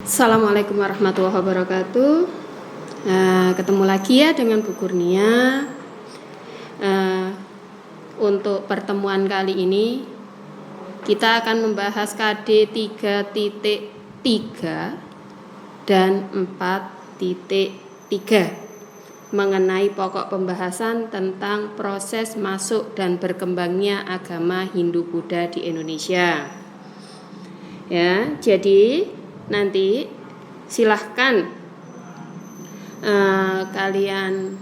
Assalamualaikum warahmatullahi wabarakatuh. Ketemu lagi ya dengan Bu Kurnia. Untuk pertemuan kali ini kita akan membahas KD 3.3 dan 4.3 mengenai pokok pembahasan tentang proses masuk dan berkembangnya agama Hindu-Buddha di Indonesia. Ya, jadi nanti silahkan kalian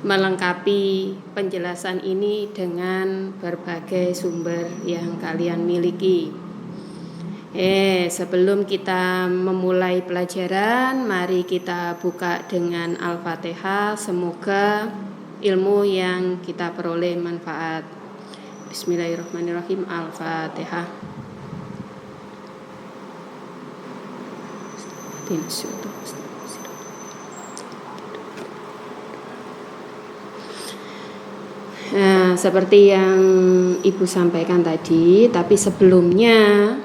melengkapi penjelasan ini dengan berbagai sumber yang kalian miliki. Sebelum kita memulai pelajaran, mari kita buka dengan Al-Fatihah. Semoga ilmu yang kita peroleh manfaat. Bismillahirrahmanirrahim. Al-Fatihah. Nah, seperti yang Ibu sampaikan tadi, tapi sebelumnya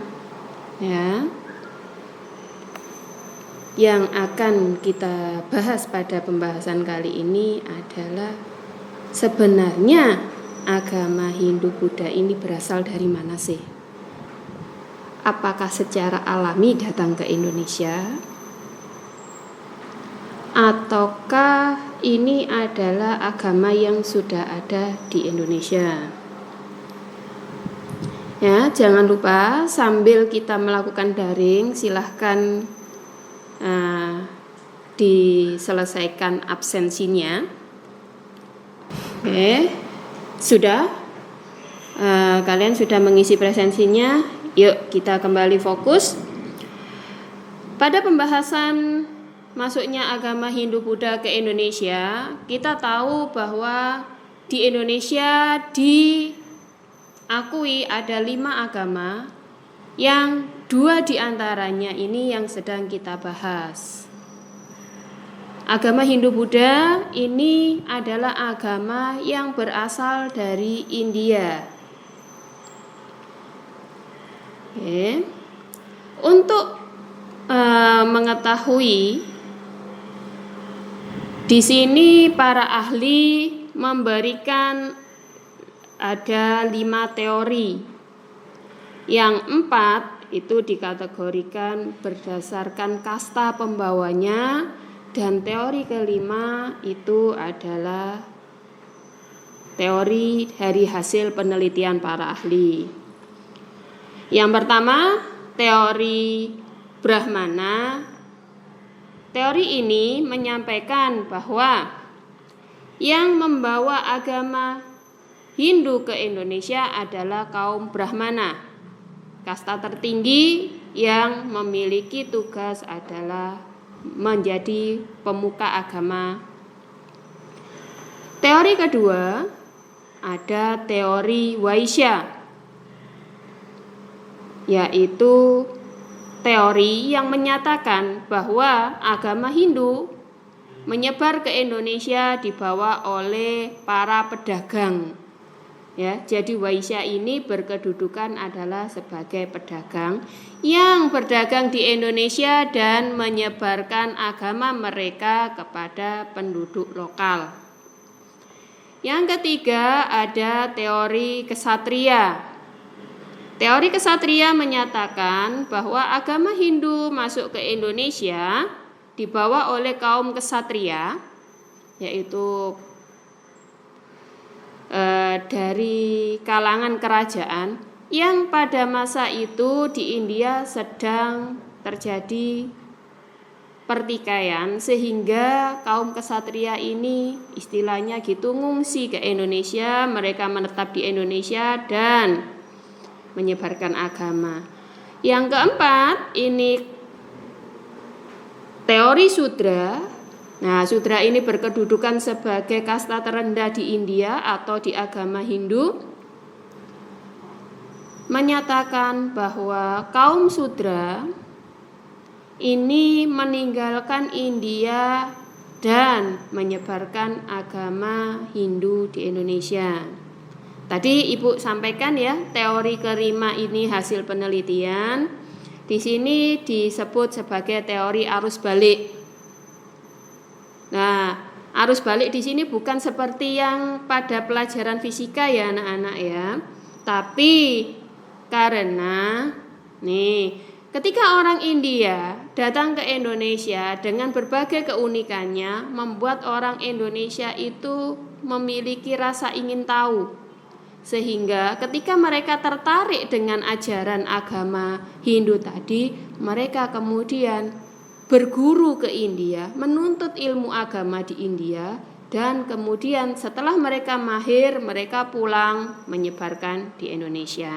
ya, yang akan kita bahas pada pembahasan kali ini adalah sebenarnya agama Hindu-Buddha ini berasal dari mana sih? Apakah secara alami datang ke Indonesia? Ataukah ini adalah agama yang sudah ada di Indonesia? Ya, jangan lupa sambil kita melakukan daring, silahkan diselesaikan absensinya. Sudah? Kalian sudah mengisi presensinya? Yuk kita kembali fokus pada pembahasan masuknya agama Hindu-Buddha ke Indonesia. Kita tahu bahwa di Indonesia diakui ada 5 agama, yang 2 diantaranya ini yang sedang kita bahas. Agama Hindu-Buddha ini adalah agama yang berasal dari India. Untuk mengetahui, di sini para ahli memberikan ada 5 teori. Yang 4 itu dikategorikan berdasarkan kasta pembawanya, dan teori kelima itu adalah teori dari hasil penelitian para ahli. Yang pertama, teori Brahmana. Teori ini menyampaikan bahwa yang membawa agama Hindu ke Indonesia adalah kaum Brahmana, kasta tertinggi yang memiliki tugas adalah menjadi pemuka agama. Teori kedua, ada teori Vaishya, yaitu teori yang menyatakan bahwa agama Hindu menyebar ke Indonesia dibawa oleh para pedagang. Ya, jadi Vaishya ini berkedudukan adalah sebagai pedagang yang berdagang di Indonesia dan menyebarkan agama mereka kepada penduduk lokal. Yang ketiga, ada teori Ksatria. Teori Ksatria menyatakan bahwa agama Hindu masuk ke Indonesia dibawa oleh kaum Ksatria, yaitu dari kalangan kerajaan yang pada masa itu di India sedang terjadi pertikaian, sehingga kaum Ksatria ini istilahnya gitu ngungsi ke Indonesia. Mereka menetap di Indonesia dan menyebarkan agama. Yang keempat, ini teori Sudra. Nah, Sudra ini berkedudukan sebagai kasta terendah di India atau di agama Hindu, menyatakan bahwa kaum Sudra ini meninggalkan India dan menyebarkan agama Hindu di Indonesia. Tadi Ibu sampaikan ya, teori kelima ini hasil penelitian. Di sini disebut sebagai teori arus balik. Nah, arus balik di sini bukan seperti yang pada pelajaran fisika ya anak-anak ya. Tapi karena ketika orang India datang ke Indonesia dengan berbagai keunikannya, membuat orang Indonesia itu memiliki rasa ingin tahu. Sehingga ketika mereka tertarik dengan ajaran agama Hindu tadi, mereka kemudian berguru ke India, menuntut ilmu agama di India, dan kemudian setelah mereka mahir, mereka pulang menyebarkan di Indonesia.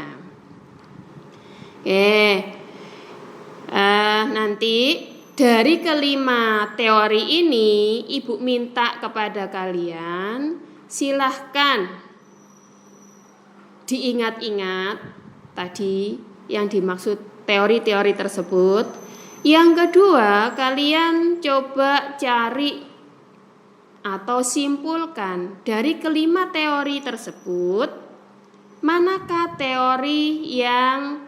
Nanti dari kelima teori ini, Ibu minta kepada kalian, silahkan diingat-ingat tadi yang dimaksud teori-teori tersebut. Yang kedua, kalian coba cari atau simpulkan dari kelima teori tersebut, manakah teori yang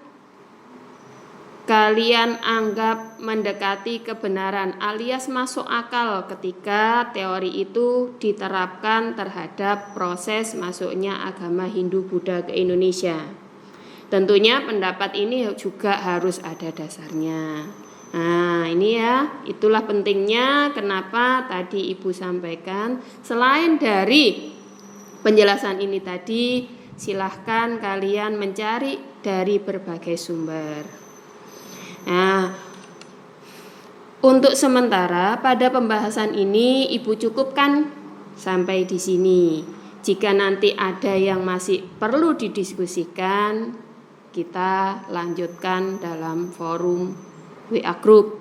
kalian anggap mendekati kebenaran alias masuk akal ketika teori itu diterapkan terhadap proses masuknya agama Hindu Buddha ke Indonesia. Tentunya pendapat ini juga harus ada dasarnya. Nah, ini ya, itulah pentingnya kenapa tadi Ibu sampaikan. Selain dari penjelasan ini tadi, silahkan kalian mencari dari berbagai sumber. Nah, untuk sementara pada pembahasan ini Ibu cukupkan sampai di sini. Jika nanti ada yang masih perlu didiskusikan, kita lanjutkan dalam forum WA Group.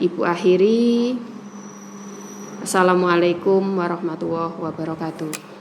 Ibu akhiri. Assalamualaikum warahmatullahi wabarakatuh.